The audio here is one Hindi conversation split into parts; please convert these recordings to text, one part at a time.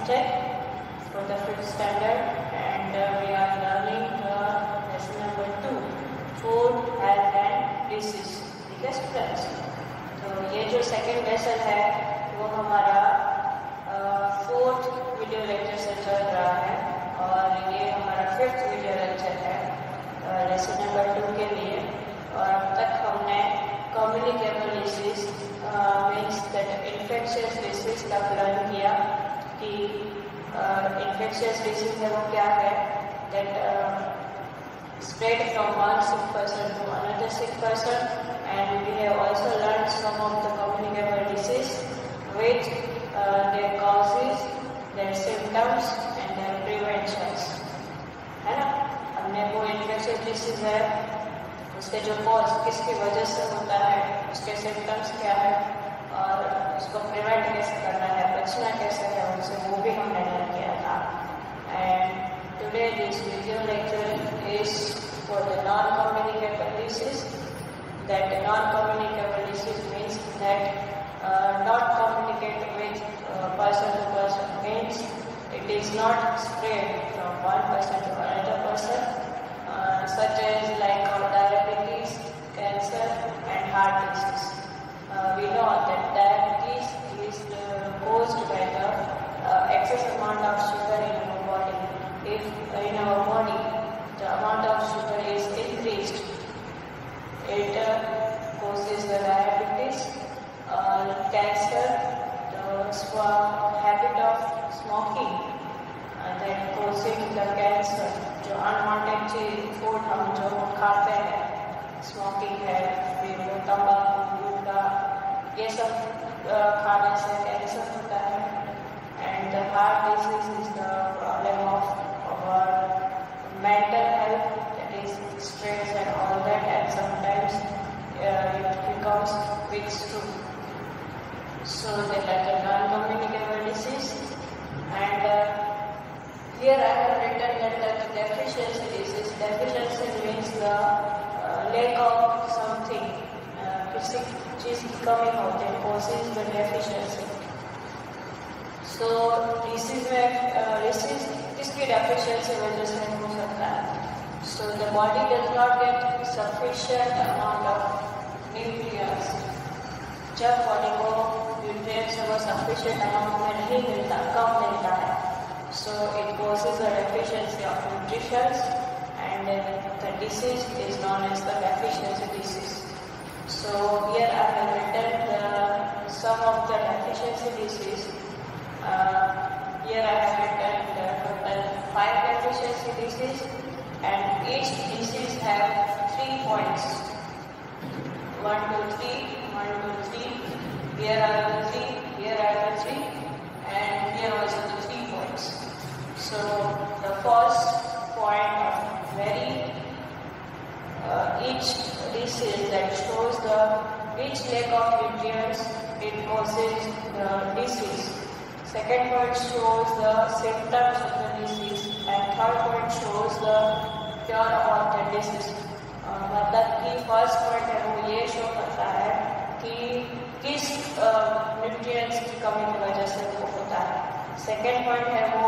Tech for the 5th standard, and we are learning lesson number 2, food, health and disease. ठीक है स्टूडेंट्स? तो ये जो सेकेंड लेसन है वो हमारा 4th वीडियो लेक्चर से चल रहा है और ये हमारा 5th वीडियो लेक्चर है लेसन नंबर 2 के लिए। और अब तक हमने communicable disease means that infectious disease का लर्न किया कि इन्फेक्शियस डिसीज है वो क्या है, that spread from one sick person to another sick person, and we have also learned some of the communicable disease with their causes, their symptoms and their preventions, है ना। हमने वो इन्फेक्शियस डिसीज है उसके जो कॉज किसकी वजह से होता है, उसके सिम्टम्स क्या है और उसको प्रिवेंट कैसे करना है, बचना कैसे है उनसे, वो भी हमने लर्न किया था। And today this video lecture is for the non-communicable disease. That non-communicable disease means that not communicate with person to person, means it is not spread from one person to another person, such as like diabetes, cancer and heart disease. We know that diabetes is caused by the excess amount of sugar in our body. If in our body the amount of sugar is increased, it causes the diabetes, cancer, the habit of smoking, that causing the cancer। जो अनवांटेड चीज फूड हम जो खाते हैं, स्मोकिंग है, फिर तंबाकू, गुटखा, ये सब खाने से कैंसर होता है। And the heart disease is the problem of mental health, that is stress and all that, and sometimes it becomes weak too. So they are the non-communicable disease, and here I have written that the deficiency disease. Deficiency means the lack of something, किसी चीज की कमी होती है, causes the deficiency. So disease में disease किसकी डेफिशिएंसी वजह से हो सकता है? So the body does not get sufficient amount of nutrients. जब बॉडी को न्यूट्रिएंट्स वो sufficient amount में नहीं मिलता, कम मिलता है, so it causes a deficiency of nutrition, and the disease is known as the deficiency disease. So here I have written some of the deficiency disease. Here I have written the total 5 deficiency disease, and each disease have 3 points. 1, 2, 3, 1, 2, 3. Here are the 3, here are the 3, and here also the 3 points. So the first point of very each disease that shows the each lack of nutrients, it causes the disease. Second point shows the symptoms of the disease, and third point shows the cure about the disease. मतलब कि फर्स्ट पॉइंट है वो ये शो करता है कि किस न्यूट्रिएंट्स की कमी की वजह से वो होता है। सेकेंड पॉइंट है वो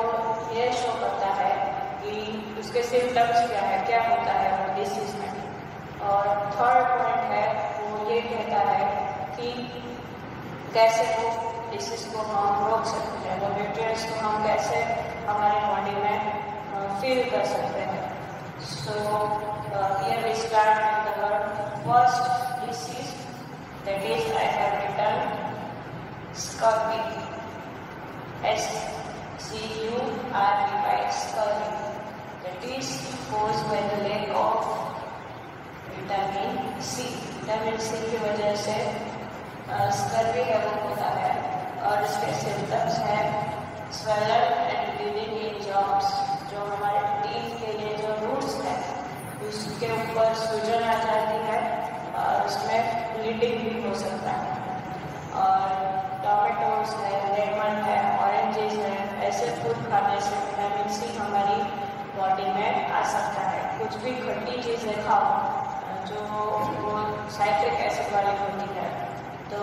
ये शो करता है कि उसके सिम्टम्स क्या है, क्या होता है वो डिसीज में। और थर्ड पॉइंट है वो ये कहता है कि कैसे वो डिसीज को हम रोक सकते हैं, वो न्यूट्रिएंट्स को हम कैसे हमारे बॉडी में फील कर सकते हैं। So here we start with the first disease, that is I have written scurvy, SCURVY, scurvy, that is caused by the lack of vitamin C. Vitamin C की वजह से स्कर्वी है वो होता है, और इसके सिम्टम्स हैं swollen and bleeding in jobs. जो हमारे टीथ के लिए जो रूट्स है उसके ऊपर सूजन आ जाती है और उसमें ब्लीडिंग भी हो सकता है। और टोमेटोज है, लेमन है, ऑरेंजेस है, ऐसे फूड खाने से विटामिन सी हमारी बॉडी में आ सकता है। कुछ भी खट्टी चीज़ें खाओ जो वो साइट्रिक एसिड वाली होती है, तो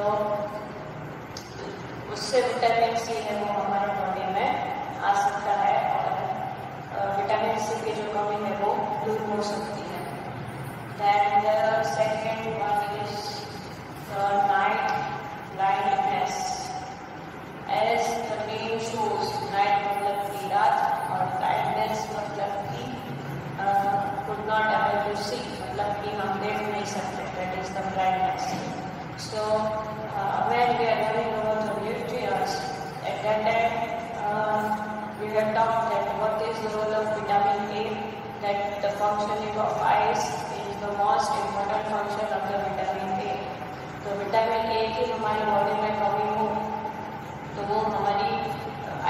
उससे विटामिन सी है वो हमारे बॉडी में आ सकता है और विटामिन सी की जो कमी है वो दूर हो सकती है। Then the second one is the night blindness. As the name shows, night मतलब की रात और blindness मतलब कि could not able to see, मतलब कि हम देख नहीं सकते, that is the blindness. So when we are learning about the nutrients, at that time we have talked that what is the role of vitamin A, that the functioning of eyes is the most important function of the vitamin A. तो विटामिन ए की हमारी बॉडी में कमी हो तो वो हमारी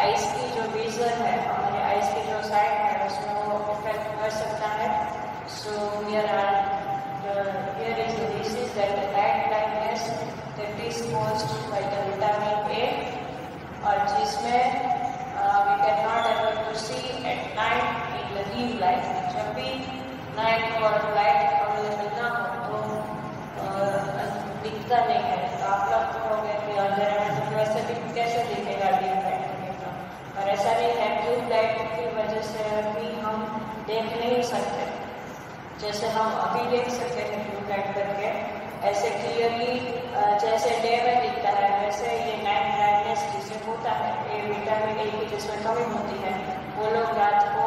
आइस की जो विजन है, हमारी आइस की जो साइट है उसमें वो इफेक्ट कर सकता है। So here is the disease that the night blindness that is caused by the vitamin A, और जिसमें we can not able to see at night in the deep light. जब भी नाइट और लाइट अवेलेबल ना हो तो दिखता नहीं है। तो आप लोग कहोगे कि अंधेरे में तो वैसे भी कैसे दिखेगा डीप लाइट में, और ऐसा नहीं है। ट्यूब लाइट की वजह से भी हम देख नहीं सकते, जैसे हम अभी देख सकते हैं ट्यूब लाइट करके, ऐसे क्लियरली जैसे डे में दिखता है वैसे ये नाइट ब्लाइंडनेस जिसे होता है, ये विटामिन ए की जिसमें कमी होती है, वो लोग रात को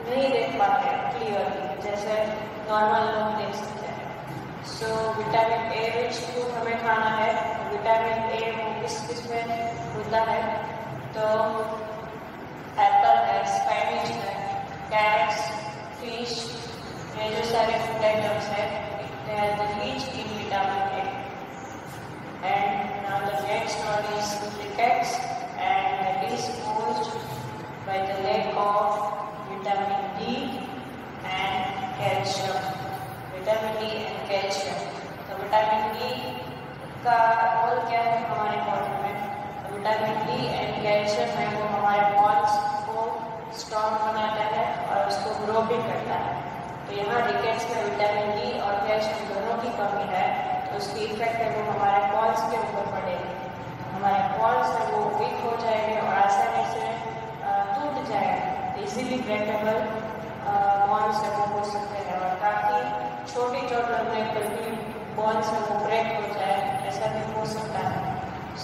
नहीं देख पाते क्लियरली जैसे नॉर्मल लोग देख सकते हैं। So vitamin A rich food हमें खाना है। विटामिन ए वो किस में होता है, तो एप्पल है, स्पाइनिच है, कैरेट्स, फिश, ये जो सारे फूड आइटम्स है they are the rich in vitamin A. And now the next one is rickets, and that is caused by the lack of vitamin D and calcium. Vitamin D and calcium. तो विटामिन डी का रोल क्या है हमारे बॉडी में? विटामिन डी एंड कैल्शियम है वो हमारे बॉन्स को स्ट्रॉन्ग बनाता है और उसको ग्रो भी करता है। तो यहाँ रिकेट्स में विटामिन डी और कैल्शियम दोनों की कमी है, तो उसकी इफेक्ट है वो हमारे बॉन्स के ऊपर पड़ेगी। हमारे बॉन्स है वो वीक हो जाएंगे और आसानी से टूट जाएंगे। इजीली ब्रेकेबल बॉन्स है वो हो सकते हैं, और काफ़ी छोटी चोट लगने पर भी बॉन्स है वो ब्रेक हो जाए, ऐसा भी हो सकता है।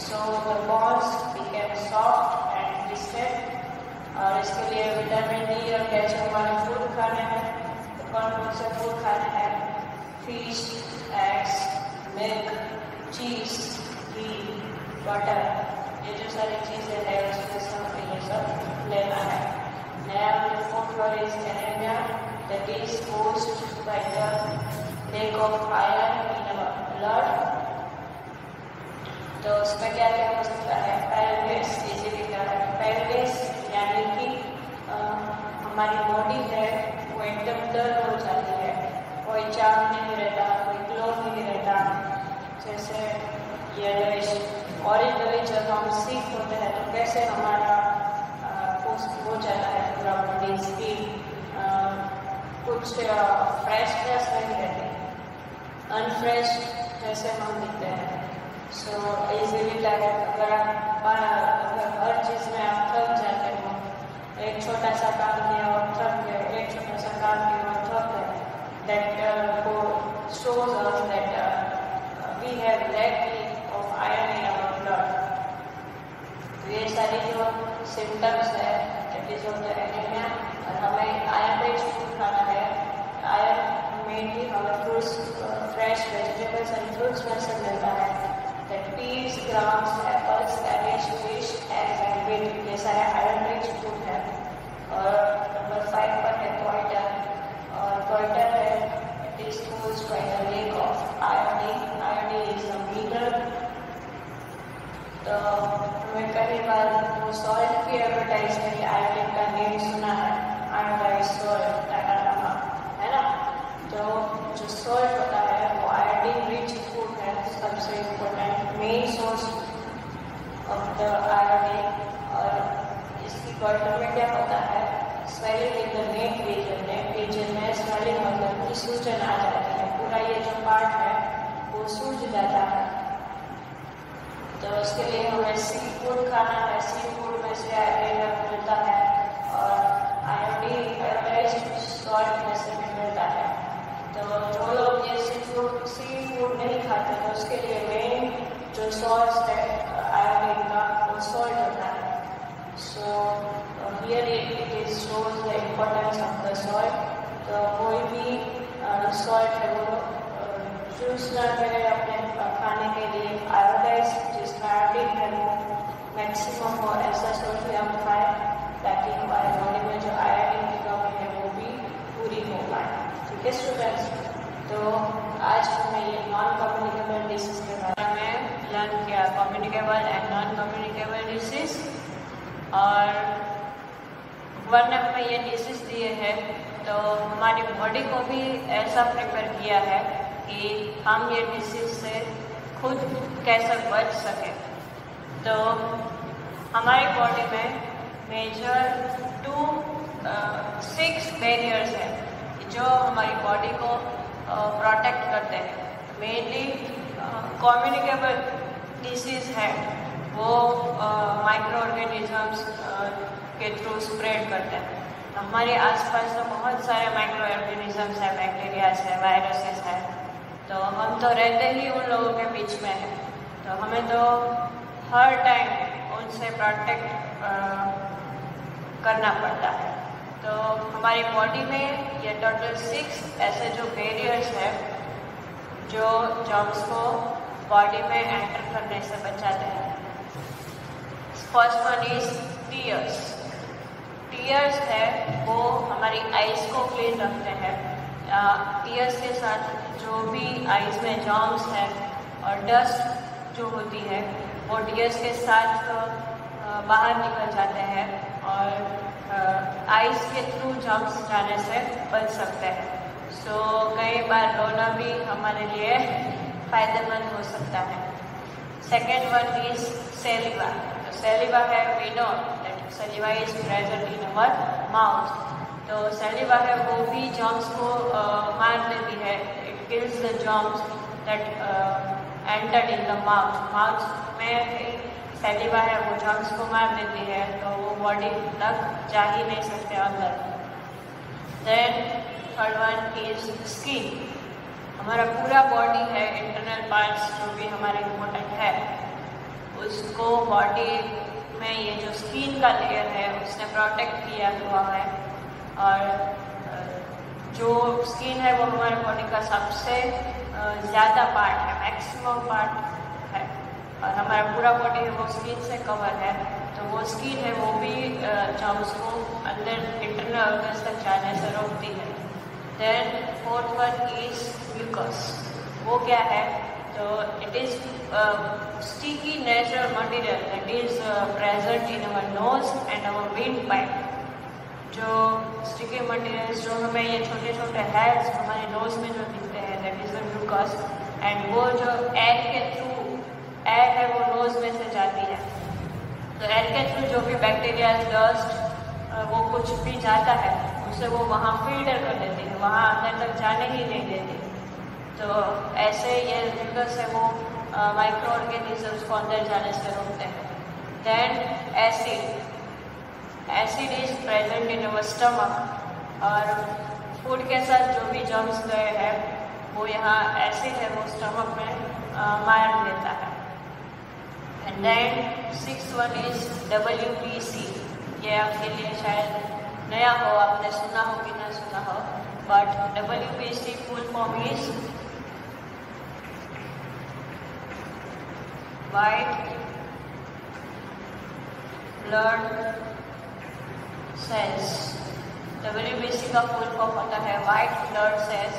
So the bones became soft and distant, और इसके लिए विटामिन डी और कैल्शियम वाले फूड खाने हैं। कौन से फूड खाने हैं? फिश, एग्स, मिल्क, चीज, घी, बटर, ये जो सारी चीज़ें हैं उसमें से हमें ये सब लेना है। नया food for is anaemia that is caused by the lack of iron in our blood. तो उसमें क्या क्या हो सकता है? पायरेट्स, इजीली पायरेट्स यानी कि हमारी बॉडी है वो एकदम डल हो जाती है, कोई चार्म नहीं रहता, कोई ग्लो नहीं रहता, जैसे ये ऑरेंज जब हम सीख होते हैं तो कैसे हमारा हो जाता है पूरा बॉडी, स्किन कुछ फ्रेशनेस नहीं रहती, अनफ्रेश जैसे हम दिखते हैं। सो इजीली अगर हर चीज़ में आप थक जाते हो, एक छोटा सा काम किया और थक गए, एक छोटा सा काम किया और थक गए, that shows us that we have lack of iron in our blood. तो ये सारी जो सिम्टम्स है that is of the anemia, और हमें आयरन रिच फूड खाना है। आयरन मेनली हमें fruits, fresh vegetables and fruits में से मिलता है, that peas, grams, apples, cabbage, fish, eggs and wheat, ये सारे आयरन रिच फूड है। और नंबर 5 पर है क्वाइटर, और क्वाइटर है it is caused by the lack of iodine. Iodine is a mineral. तो हमें कई बार वो सॉल्ट की एडवर्टाइजमेंट आयोडीन का नेम सुना है, आयोडाइज सॉल्ट, टाटा नमक, है ना। तो जो सॉल्ट होता है वो आयोडीन रिच फूड है, सबसे important main source of the iodine. और इसकी क्वाइटर में क्या होता है? Swelling in the neck region में स्वेलिंग मतलब कि सूजन आ जाती है, पूरा ये जो पार्ट है वो सूज जाता है। तो उसके लिए हमें सी फूड खाना है। सी फूड में से आयरन मिलता है और आयोडाइज्ड सॉल्ट में से भी मिलता है। तो जो लोग ये सी फूड नहीं खाते तो उसके लिए मेन जो सोर्स है आयोडीन का वो सॉल्ट होता है। So here it shows the importance of the salt. तो कोई भी सॉल्ट है वो चूज ना करें अपने खाने के लिए आयोडाइज जिसमें आयोडीन है वो मैक्सिमम हो, ऐसा सॉल्ट ही हम खाएं ताकि हमारे बॉडी में जो आयोडीन की कमी है वो भी पूरी हो पाए। ठीक है स्टूडेंट्स, तो आज हमने ये नॉन कम्युनिकेबल डिसीज के बारे में लर्न किया, communicable and non communicable disease. और वन में ये डिसीज दिए हैं तो हमारी बॉडी को भी ऐसा प्रिपेयर किया है कि हम ये डिसीज से खुद कैसे बच सकें। तो हमारी बॉडी में मेजर 6 बैरियर्स हैं जो हमारी बॉडी को प्रोटेक्ट करते हैं। मेनली कम्युनिकेबल डिसीज है वो माइक्रो ऑर्गेनिजम्स के थ्रू स्प्रेड करते हैं। हमारे आसपास तो बहुत सारे माइक्रो ऑर्गेनिजम्स है, बैक्टीरियाज है, वायरसेस है, तो हम तो रहते ही उन लोगों के बीच में है। तो हमें तो हर टाइम उनसे प्रोटेक्ट करना पड़ता है। तो हमारी बॉडी में ये टोटल 6 ऐसे जो बैरियर्स है जो जर्म्स को बॉडी में एंटर करने से बचाते हैं। First one is tears. Tears है वो हमारी आइज़ को क्लीन रखते हैं। टीयर्स के साथ जो भी आइज़ में जर्म्स है और डस्ट जो होती है वो टीयर्स के साथ बाहर निकल जाते हैं और आइज़ के थ्रू जर्म्स जाने से बच सकते हैं। सो कई बार रोना भी हमारे लिए फ़ायदेमंद हो सकता है। Second one is saliva. Saliva है, we know that saliva is present in our mouth. तो सेलिवा है वो भी जर्म्स को मार देती है। It kills the germs that entered in the mouth. Mouth में सेलिवा है वो जर्म्स को मार देती है तो वो बॉडी तक जा ही नहीं सकते अंदर। Then third one is skin. हमारा पूरा बॉडी है, इंटरनल पार्ट्स जो भी हमारे इम्पोर्टेंट है उसको बॉडी में ये जो स्किन का लेयर है उसने प्रोटेक्ट किया हुआ है। और जो स्किन है वो हमारे बॉडी का सबसे ज़्यादा पार्ट है, मैक्सिमम पार्ट है और हमारा पूरा बॉडी है वो स्किन से कवर है। तो वो स्किन है वो भी जर्म्स को अंदर इंटरनल ऑर्गन्स तक जाने से रोकती है। Then fourth one is mucus. वो क्या है? तो it is sticky natural material that is present in our nose and our windpipe. जो स्टिकी मटेरियल्स जो हमें ये छोटे छोटे हेयर्स हमारे नोज में जो दिखते हैं that is the mucus. And वो जो एयर के थ्रू, एयर है वो नोज में से जाती है तो एयर के थ्रू जो भी बैक्टीरिया, डस्ट वो कुछ भी जाता है उसे वो वहाँ फिल्टर कर देती है, वहाँ अंदर तक जाने ही नहीं देती। तो ऐसे ये म्यूकस है वो माइक्रो ऑर्गेनिजम्स को अंदर जाने से रोकते हैं। Then acid. Acid is present in our stomach और फूड के साथ जो भी जर्म्स गए हैं वो यहाँ एसिड है वो स्टमक में मार देता है। And then six one is WBC। ये आपके लिए शायद नया हो, आपने सुना हो कि ना सुना हो, but WBC full form is white blood cells. WBC का फुल फॉर्म होता है white blood cells.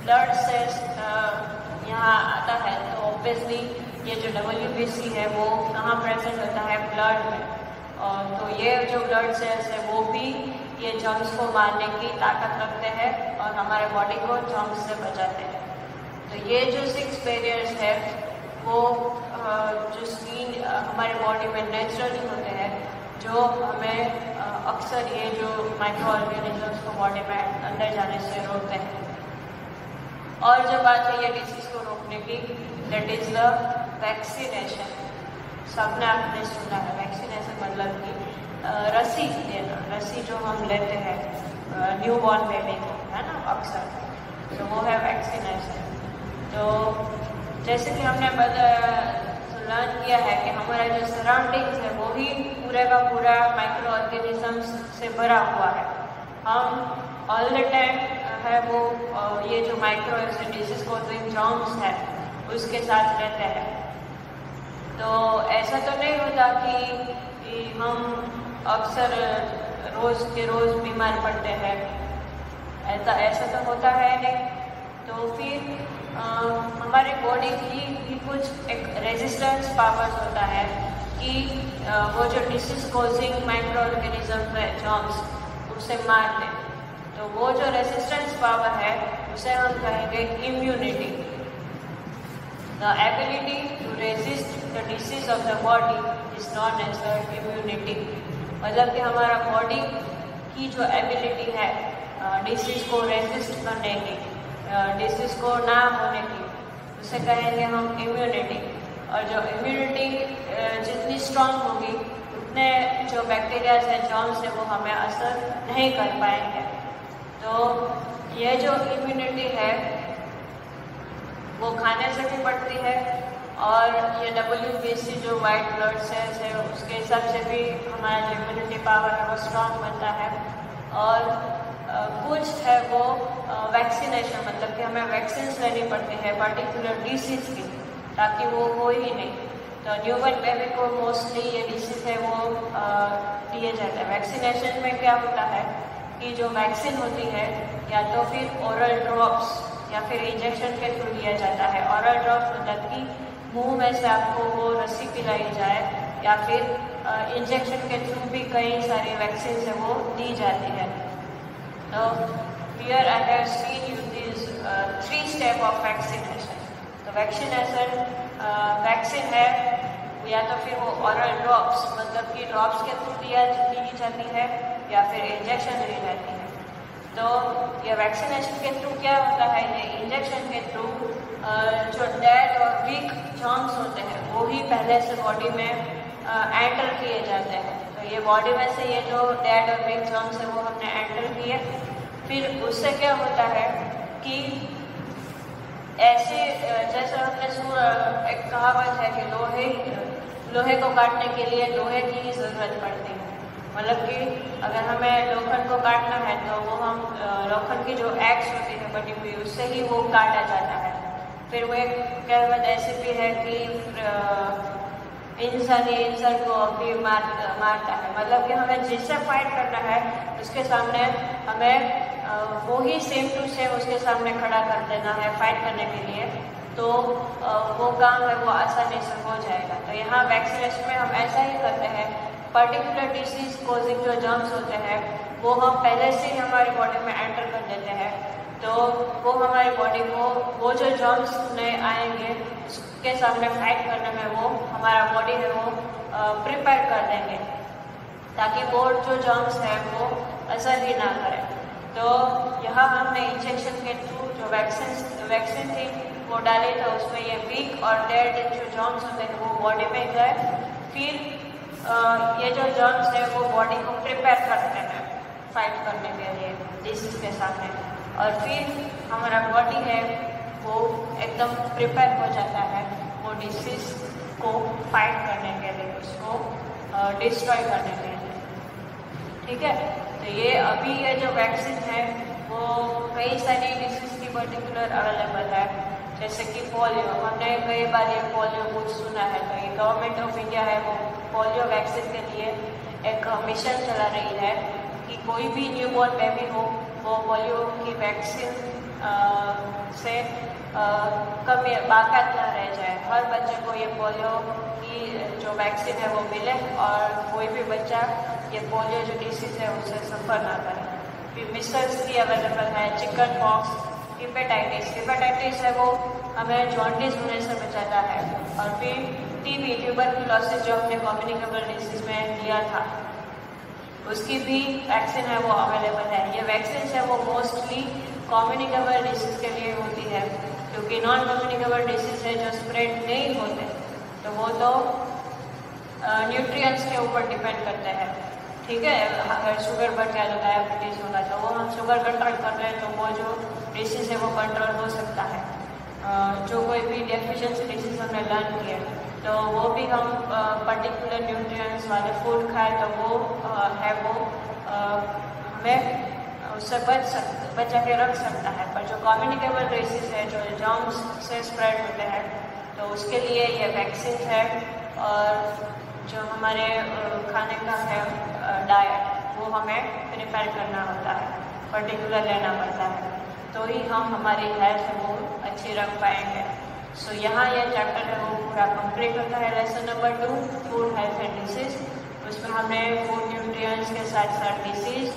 Blood cells यहाँ आता है तो ऑब्वियसली ये जो WBC है वो कहाँ प्रेजेंट होता है? ब्लड में। और तो ये जो ब्लड सेल्स है वो भी ये जर्म्स को मारने की ताकत रखते हैं और हमारे बॉडी को जर्म्स से बचाते हैं। तो ये जो 6 बैरियर्स है वो जो स्किन हमारे बॉडी में नेचुरली होते हैं जो हमें अक्सर ये जो माइक्रो ऑर्गेनिजम्स को बॉडी में अंदर जाने से रोकते हैं। और जो बात है ये डिसीज को रोकने की, दैट इज द वैक्सीनेशन। सबने आपने सुना है वैक्सीनेशन मतलब कि रस्सी देना, रस्सी जो हम लेते हैं न्यू बॉर्न बेबी को, है ना, अक्सर, तो वो है वैक्सीनेशन। तो जैसे कि हमने लर्न किया है कि हमारा जो सराउंडिंग्स है वो ही पूरे का पूरा माइक्रो ऑर्गेनिजम्स से भरा हुआ है। हम ऑल द टाइम है वो ये जो माइक्रो डिजीज कॉजिंग जर्म्स है उसके साथ रहते हैं। तो ऐसा तो नहीं होता कि हम अक्सर रोज़ के रोज़ बीमार पड़ते हैं, ऐसा तो होता है नहीं। तो फिर हमारी बॉडी की भी कुछ एक रेजिस्टेंस पावर्स होता है कि वो जो डिसीज कॉजिंग माइक्रो ऑर्गेनिज्म है जर्म्स उसे मार दें। तो वो जो रेजिस्टेंस पावर है उसे हम कहेंगे immunity. The ability to resist the disease of the body is known as the immunity. मतलब कि हमारा बॉडी की जो एबिलिटी है डिसीज को रेजिस्ट करने की, डिसीज को ना होने की, उसे कहेंगे हम इम्यूनिटी। और जो इम्यूनिटी जितनी स्ट्रांग होगी उतने जो बैक्टीरिया है जर्म्स है वो हमें असर नहीं कर पाएंगे। तो ये जो इम्यूनिटी है वो खाने से भी बढ़ती है और ये WBC जो वाइट ब्लड सेल्स है उसके हिसाब से भी हमारा जो इम्यूनिटी पावर है वो स्ट्रांग बनता है। और कुछ है वो वैक्सीनेशन, मतलब कि हमें वैक्सीन लेनी पड़ती है पर्टिकुलर डिसीज की ताकि वो हो ही नहीं। तो न्यूबॉर्न बेबी को मोस्टली ये डिसीज है वो दिए जाते हैं। वैक्सीनेशन में क्या होता है कि जो वैक्सीन होती है या तो फिर ओरल ड्रॉप्स या फिर इंजेक्शन के थ्रू दिया जाता है। ओरल ड्रॉप्स मतलब कि मुंह में से आपको वो रस्सी पिलाई जाए या फिर इंजेक्शन के थ्रू भी कई सारी वैक्सीन है वो दी जाती है। तो here I have seen you these 3 steps of vaccination। तो वैक्सीनेशन वैक्सीन है या तो फिर वो ओरल ड्रॉप्स मतलब कि ड्रॉप्स के थ्रू दी जाती है या फिर इंजेक्शन दी जाती है। तो ये वैक्सीनेशन के थ्रू क्या होता है, ये इंजेक्शन के थ्रू जो डेड और वीक जर्म्स होते हैं वो ही पहले से बॉडी में एंटर किए जाते हैं। तो ये बॉडी में से ये जो डेड और वीक जर्म्स है वो हमने एंटर किए। फिर उससे क्या होता है कि ऐसे जैसे हमने एक कहावत है कि लोहे को काटने के लिए लोहे की ही ज़रूरत पड़ती है। मतलब कि अगर हमें लोखंड को काटना है तो वो हम लोखंड की जो एक्स होती है बटी हुई उससे ही वो काटा जाता है। फिर वो एक कहावत ऐसी भी है कि इंसान को भी मारता है। मतलब कि हमें जिससे फाइट करना है उसके सामने हमें वो ही सेम टू सेम उसके सामने खड़ा कर देना है फाइट करने के लिए, तो वो काम है वो आसानी से हो जाएगा। तो यहाँ वैक्सीनेशन में हम ऐसा ही करते हैं। पर्टिकुलर डिसीज कॉजिंग जो जर्म्स होते हैं वो हम पहले से ही हमारी बॉडी में एंटर कर देते हैं। तो वो हमारी बॉडी को वो जो जर्म्स नए आएंगे उसके सामने फाइट करने में वो हमारा बॉडी है वो प्रिपेयर कर देंगे ताकि वो जो जर्म्स है वो असर ही ना करें। तो यहाँ हमने इंजेक्शन के थ्रू जो वैक्सीन थी वो डाली, तो उसमें ये वीक और डेड जो जर्म्स होते हैं वो बॉडी में गए। फिर ये जो जर्म्स है वो बॉडी को प्रिपेयर करते हैं फाइट करने के लिए डिसीज के सामने। और फिर हमारा बॉडी है वो एकदम प्रिपेयर हो जाता है वो डिसीज को फाइट करने के लिए, उसको डिस्ट्रॉय करने के लिए। ठीक है, तो ये अभी ये जो वैक्सीन है वो कई सारी डिसीज की पर्टिकुलर अवेलेबल है, जैसे कि पोलियो। हमने कई बार ये पोलियो कुछ सुना है। तो ये गवर्नमेंट ऑफ इंडिया है वो पोलियो वैक्सीन के लिए एक मिशन चला रही है कि कोई भी न्यूबॉर्न बेबी हो वो पोलियो की वैक्सीन से कभी बाकात ना रह जाए। हर बच्चे को ये पोलियो की जो वैक्सीन है वो मिले और कोई भी बच्चा ये पोलियो जो डिसीज है उससे सफ़र ना करे। फिर मिसल्स की अवेलेबल है, चिकन पॉक्स, हिपेटाइटिस है वो हमें जॉन्डिस होने से बचाता है। और फिर टीबी ट्यूबरकुलोसिस जो हमने कम्युनिकेबल डिसीज में लिया था उसकी भी वैक्सीन है वो अवेलेबल है। ये वैक्सीन है वो मोस्टली कम्युनिकेबल डिसीज के लिए होती है, क्योंकि नॉन कम्युनिकेबल डिसीज है जो स्प्रेड नहीं होते तो वो तो न्यूट्रिएंट्स के ऊपर डिपेंड करते हैं। ठीक है, अगर शुगर बढ़ जाए तो डायबिटीज़ होगा, तो वो हम शुगर कंट्रोल कर रहे हैं तो वो जो डिसीज़ है वो कंट्रोल हो सकता है। जो कोई भी डेफिशिएंसी डिसीज़ हमने लर्न किए तो वो भी हम पर्टिकुलर न्यूट्रिएंट्स वाले फूड खाए तो वो हमें उससे बचा के रख सकता है। पर जो कम्युनिकेबल डिसीज़ है, जो जर्म्स से स्प्रेड होते हैं, तो उसके लिए ये वैक्सीन है। और जो हमारे खाने का है डाइट, वो हमें प्रिपेयर करना होता है, पर्टिकुलर लेना पड़ता है, तो ही हम हमारी हेल्थ वो अच्छी रख पाएंगे। सो यहाँ ये चैप्टर है वो पूरा कंप्लीट होता है। Lesson number 2, food health and disease. उसमें हमने फूड न्यूट्रिएंट्स के साथ साथ डिसीज़